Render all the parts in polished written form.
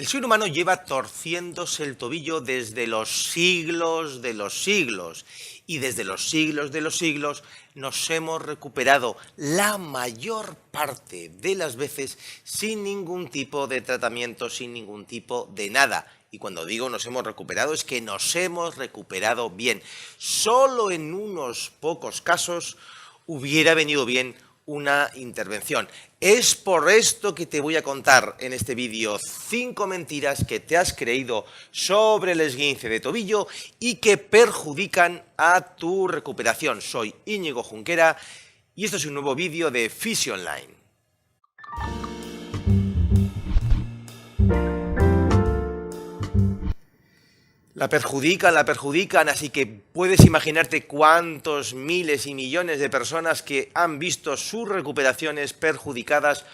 El ser humano lleva torciéndose el tobillo desde los siglos de los siglos y desde los siglos de los siglos nos hemos recuperado la mayor parte de las veces sin ningún tipo de tratamiento, sin ningún tipo de nada. Y cuando digo nos hemos recuperado es que nos hemos recuperado bien. Solo en unos pocos casos hubiera venido bien una intervención. Es por esto que te voy a contar en este vídeo 5 mentiras que te has creído sobre el esguince de tobillo y que perjudican a tu recuperación. Soy Íñigo Junquera y esto es un nuevo vídeo de Fisio Online. La perjudican, así que puedes imaginarte cuántos miles y millones de personas que han visto sus recuperaciones perjudicadas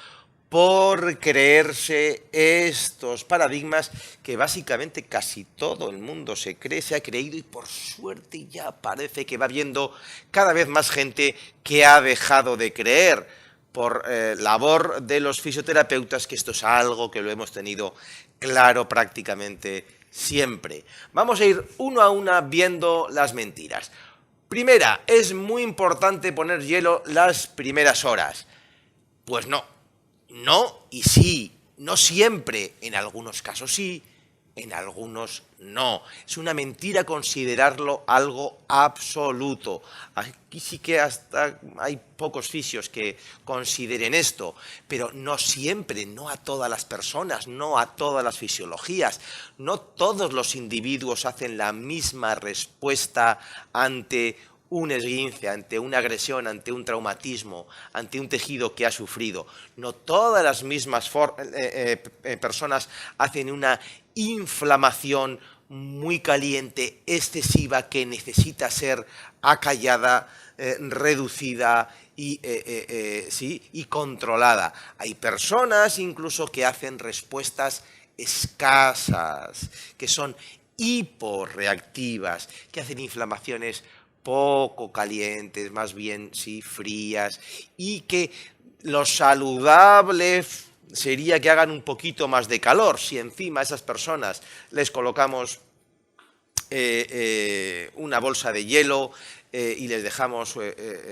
por creerse estos paradigmas que básicamente casi todo el mundo se ha creído y por suerte ya parece que va viendo cada vez más gente que ha dejado de creer por labor de los fisioterapeutas, que esto es algo que lo hemos tenido claro prácticamente siempre. Vamos a ir uno a una viendo las mentiras. Primera, es muy importante poner hielo las primeras horas. Pues no y sí, no siempre, en algunos casos sí, en algunos no. Es una mentira considerarlo algo absoluto. Aquí sí que hasta hay pocos fisios que consideren esto, pero no siempre, no a todas las personas, no a todas las fisiologías. No todos los individuos hacen la misma respuesta ante un esguince, ante una agresión, ante un traumatismo, ante un tejido que ha sufrido. No todas las mismas personas hacen una inflamación muy caliente, excesiva, que necesita ser acallada, reducida y controlada. Hay personas incluso que hacen respuestas escasas, que son hiporreactivas, que hacen inflamaciones poco calientes, más bien sí frías, y que lo saludable sería que hagan un poquito más de calor. Si encima a esas personas les colocamos una bolsa de hielo y les dejamos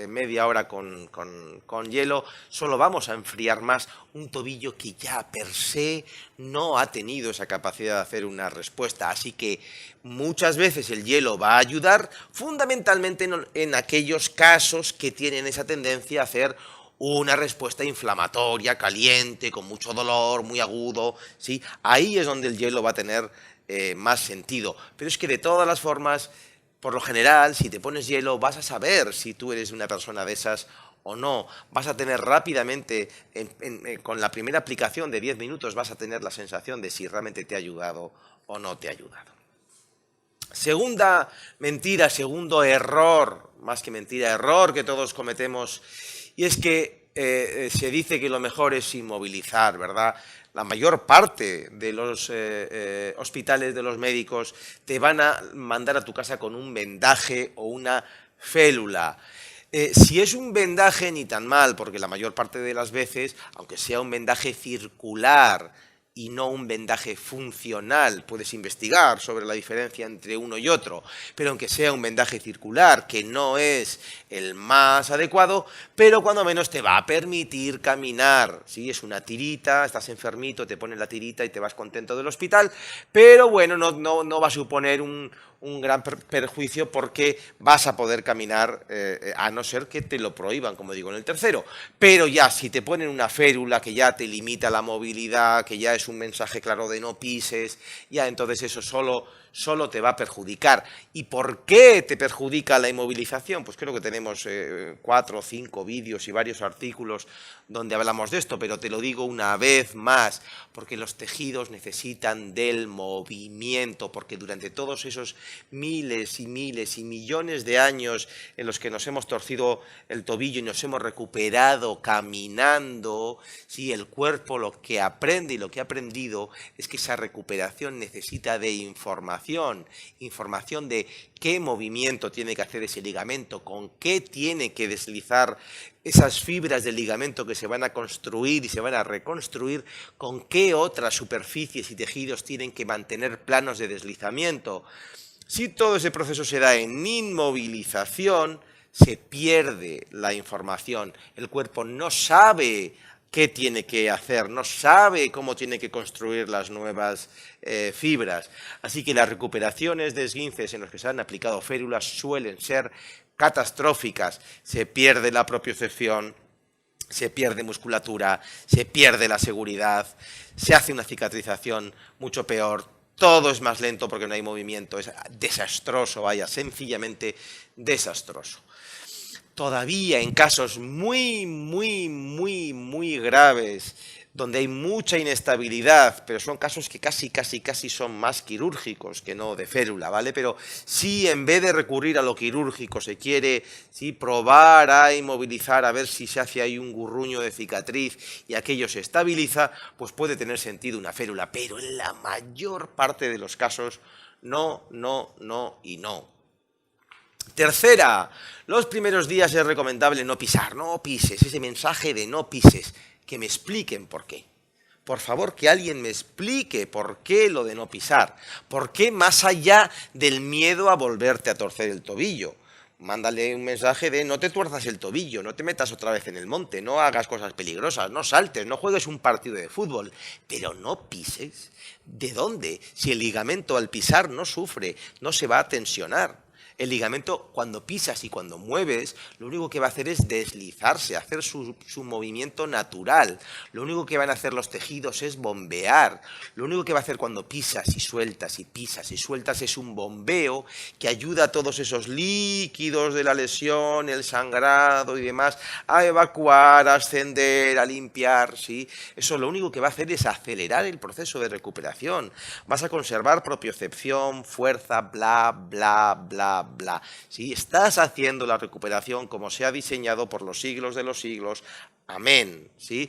media hora con hielo, solo vamos a enfriar más un tobillo que ya per se no ha tenido esa capacidad de hacer una respuesta. Así que muchas veces el hielo va a ayudar fundamentalmente en aquellos casos que tienen esa tendencia a hacer una respuesta inflamatoria, caliente, con mucho dolor, muy agudo, ¿sí? Ahí es donde el hielo va a tener más sentido. Pero es que de todas las formas, por lo general, si te pones hielo, vas a saber si tú eres una persona de esas o no. Vas a tener rápidamente, con la primera aplicación de 10 minutos, vas a tener la sensación de si realmente te ha ayudado o no te ha ayudado. Segunda mentira, segundo error, más que mentira, error que todos cometemos, y es que se dice que lo mejor es inmovilizar, ¿verdad? La mayor parte de los hospitales, de los médicos, te van a mandar a tu casa con un vendaje o una félula. Si es un vendaje, ni tan mal, porque la mayor parte de las veces, aunque sea un vendaje circular y no un vendaje funcional, puedes investigar sobre la diferencia entre uno y otro, pero aunque sea un vendaje circular, que no es el más adecuado, pero cuando menos te va a permitir caminar. Sí, es una tirita, estás enfermito, te ponen la tirita y te vas contento del hospital, pero bueno, no va a suponer un gran perjuicio porque vas a poder caminar, a no ser que te lo prohíban, como digo en el tercero. Pero ya, si te ponen una férula que ya te limita la movilidad, que ya es un mensaje claro de no pises, ya entonces eso solo te va a perjudicar. ¿Y por qué te perjudica la inmovilización? Pues creo que tenemos 4 o 5 vídeos y varios artículos donde hablamos de esto, pero te lo digo una vez más, porque los tejidos necesitan del movimiento, porque durante todos esos miles y miles y millones de años en los que nos hemos torcido el tobillo y nos hemos recuperado caminando, sí, el cuerpo lo que aprende y lo que ha aprendido es que esa recuperación necesita de información. información de qué movimiento tiene que hacer ese ligamento, con qué tiene que deslizar esas fibras del ligamento que se van a construir y se van a reconstruir, con qué otras superficies y tejidos tienen que mantener planos de deslizamiento. Si todo ese proceso se da en inmovilización, se pierde la información. El cuerpo no sabe qué tiene que hacer, no sabe cómo tiene que construir las nuevas fibras. Así que las recuperaciones de esguinces en los que se han aplicado férulas suelen ser catastróficas. Se pierde la propiocepción, se pierde musculatura, se pierde la seguridad, se hace una cicatrización mucho peor, todo es más lento porque no hay movimiento, es desastroso, vaya, sencillamente desastroso. Todavía en casos muy graves, donde hay mucha inestabilidad, pero son casos que casi son más quirúrgicos que no de férula, ¿vale? Pero si en vez de recurrir a lo quirúrgico se quiere probar a inmovilizar, a ver si se hace ahí un gurruño de cicatriz y aquello se estabiliza, pues puede tener sentido una férula, pero en la mayor parte de los casos no y no. Tercera, los primeros días es recomendable no pisar, no pises, ese mensaje de no pises, que me expliquen por qué. Por favor, que alguien me explique por qué lo de no pisar, por qué más allá del miedo a volverte a torcer el tobillo. Mándale un mensaje de no te tuerzas el tobillo, no te metas otra vez en el monte, no hagas cosas peligrosas, no saltes, no juegues un partido de fútbol, pero no pises. ¿De dónde? Si el ligamento al pisar no sufre, no se va a tensionar. El ligamento, cuando pisas y cuando mueves, lo único que va a hacer es deslizarse, hacer su movimiento natural. Lo único que van a hacer los tejidos es bombear. Lo único que va a hacer cuando pisas y sueltas y pisas y sueltas es un bombeo que ayuda a todos esos líquidos de la lesión, el sangrado y demás, a evacuar, a ascender, a limpiar, ¿sí? Eso lo único que va a hacer es acelerar el proceso de recuperación. Vas a conservar propiocepción, fuerza, bla. Si estás haciendo la recuperación como se ha diseñado por los siglos de los siglos, amén, ¿sí?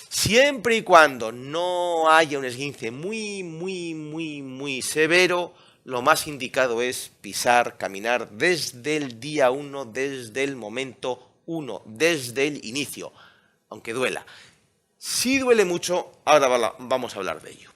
Siempre y cuando no haya un esguince muy severo, lo más indicado es pisar, caminar desde el día 1, desde el momento 1, desde el inicio, aunque duela. Si duele mucho, ahora vamos a hablar de ello.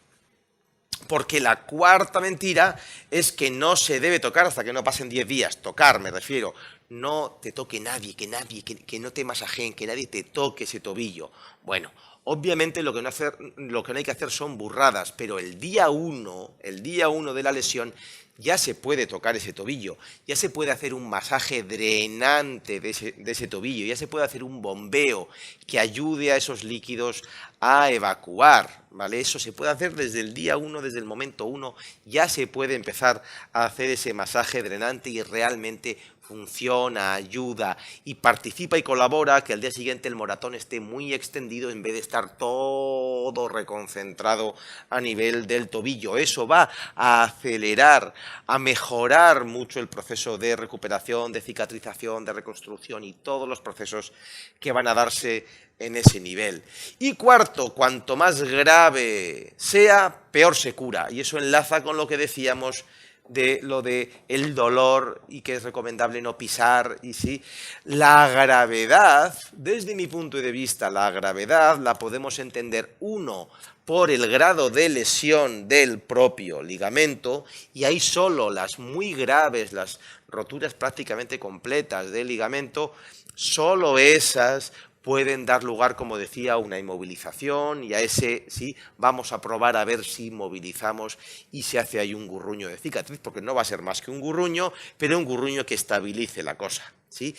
Porque la cuarta mentira es que no se debe tocar hasta que no pasen 10 días. Tocar, me refiero. No te toque nadie, que no te masajeen, que nadie te toque ese tobillo. Bueno, obviamente lo que no hay que hacer son burradas, pero el día 1 de la lesión ya se puede tocar ese tobillo, ya se puede hacer un masaje drenante de ese tobillo, ya se puede hacer un bombeo que ayude a esos líquidos a evacuar, ¿vale? Eso se puede hacer desde el día 1, desde el momento 1, ya se puede empezar a hacer ese masaje drenante y realmente funciona, ayuda y participa y colabora que al día siguiente el moratón esté muy extendido en vez de estar todo reconcentrado a nivel del tobillo. Eso va a acelerar, a mejorar mucho el proceso de recuperación, de cicatrización, de reconstrucción y todos los procesos que van a darse en ese nivel. Y cuarto, cuanto más grave sea, peor se cura. Y eso enlaza con lo que decíamos de lo de el dolor y que es recomendable no pisar. Y sí, la gravedad, desde mi punto de vista, la gravedad la podemos entender, uno, por el grado de lesión del propio ligamento, y hay solo las muy graves, las roturas prácticamente completas del ligamento, solo esas pueden dar lugar, como decía, a una inmovilización y a ese, sí, vamos a probar a ver si movilizamos y se hace ahí un gurruño de cicatriz, porque no va a ser más que un gurruño, pero un gurruño que estabilice la cosa, ¿sí?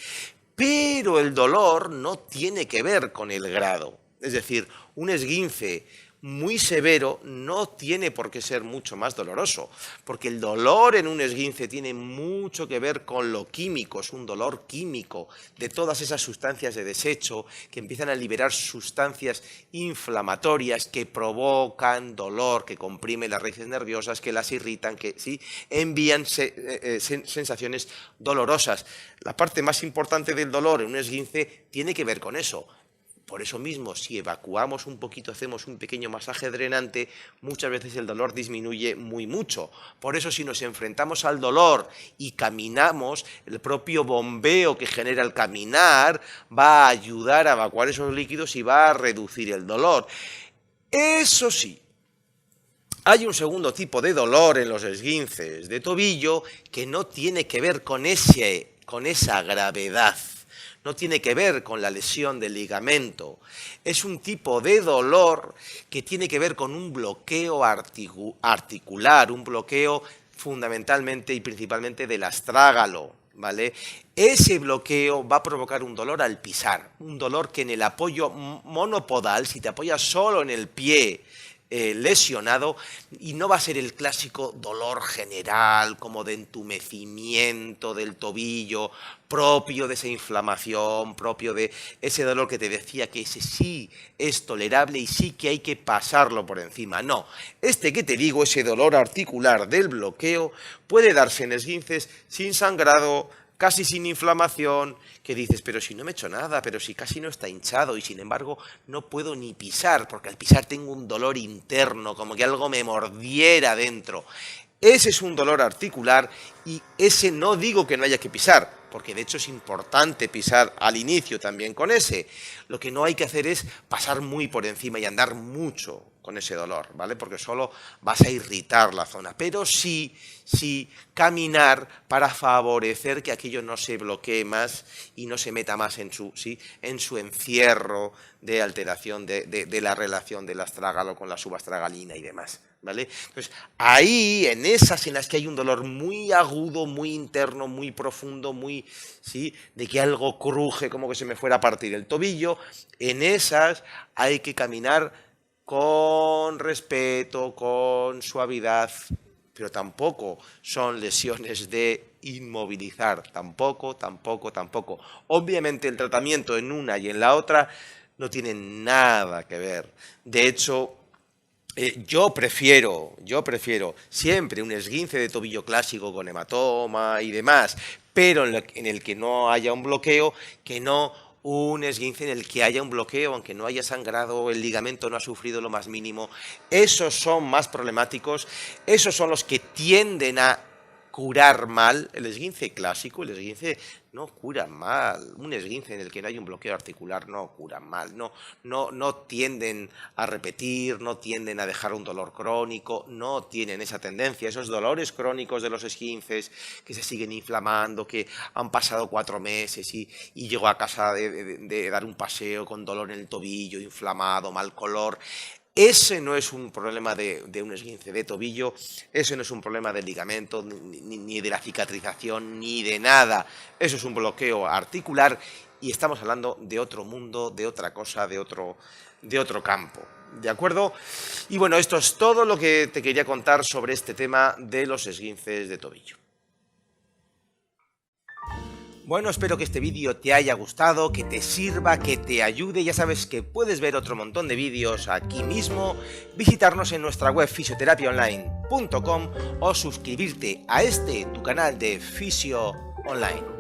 Pero el dolor no tiene que ver con el grado, es decir, un esguince muy severo no tiene por qué ser mucho más doloroso, porque el dolor en un esguince tiene mucho que ver con lo químico, es un dolor químico de todas esas sustancias de desecho que empiezan a liberar sustancias inflamatorias que provocan dolor, que comprimen las raíces nerviosas, que las irritan, que ¿sí? envían sensaciones dolorosas. La parte más importante del dolor en un esguince tiene que ver con eso. Por eso mismo, si evacuamos un poquito, hacemos un pequeño masaje drenante, muchas veces el dolor disminuye mucho. Por eso, si nos enfrentamos al dolor y caminamos, el propio bombeo que genera el caminar va a ayudar a evacuar esos líquidos y va a reducir el dolor. Eso sí, hay un segundo tipo de dolor en los esguinces de tobillo que no tiene que ver con esa gravedad. No tiene que ver con la lesión del ligamento. Es un tipo de dolor que tiene que ver con un bloqueo articular, un bloqueo fundamentalmente y principalmente del astrágalo, ¿vale? Ese bloqueo va a provocar un dolor al pisar, un dolor que en el apoyo monopodal, si te apoyas solo en el pie lesionado, y no va a ser el clásico dolor general como de entumecimiento del tobillo, propio de esa inflamación, propio de ese dolor que te decía que ese sí es tolerable y sí que hay que pasarlo por encima. No, este que te digo, ese dolor articular del bloqueo, puede darse en esguinces sin sangrado, casi sin inflamación, que dices, pero si no me he hecho nada, pero si casi no está hinchado y sin embargo no puedo ni pisar, porque al pisar tengo un dolor interno, como que algo me mordiera dentro. Ese es un dolor articular y ese no digo que no haya que pisar, porque de hecho es importante pisar al inicio también con ese. Lo que no hay que hacer es pasar muy por encima y andar mucho con ese dolor, ¿vale? Porque solo vas a irritar la zona, pero sí caminar para favorecer que aquello no se bloquee más y no se meta más en su encierro de alteración de la relación del astrágalo con la subastragalina y demás, ¿vale? Entonces, ahí, en esas en las que hay un dolor muy agudo, muy interno, muy profundo, de que algo cruje como que se me fuera a partir el tobillo, en esas hay que caminar con respeto, con suavidad, pero tampoco son lesiones de inmovilizar, tampoco. Obviamente el tratamiento en una y en la otra no tiene nada que ver. De hecho, yo prefiero siempre un esguince de tobillo clásico con hematoma y demás, pero en el que no haya un bloqueo, que no un esguince en el que haya un bloqueo, aunque no haya sangrado, el ligamento no ha sufrido lo más mínimo. Esos son más problemáticos, esos son los que tienden a curar mal. El esguince clásico, el esguince no cura mal. Un esguince en el que no hay un bloqueo articular no cura mal. No tienden a repetir, no tienden a dejar un dolor crónico, no tienen esa tendencia. Esos dolores crónicos de los esguinces que se siguen inflamando, que han pasado 4 meses y llego a casa de dar un paseo con dolor en el tobillo, inflamado, mal color. Ese no es un problema de un esguince de tobillo, ese no es un problema del ligamento, ni de la cicatrización, ni de nada. Eso es un bloqueo articular y estamos hablando de otro mundo, de otra cosa, de otro campo. ¿De acuerdo? Y bueno, esto es todo lo que te quería contar sobre este tema de los esguinces de tobillo. Bueno, espero que este vídeo te haya gustado, que te sirva, que te ayude. Ya sabes que puedes ver otro montón de vídeos aquí mismo, visitarnos en nuestra web fisioterapiaonline.com o suscribirte a tu canal de Fisio Online.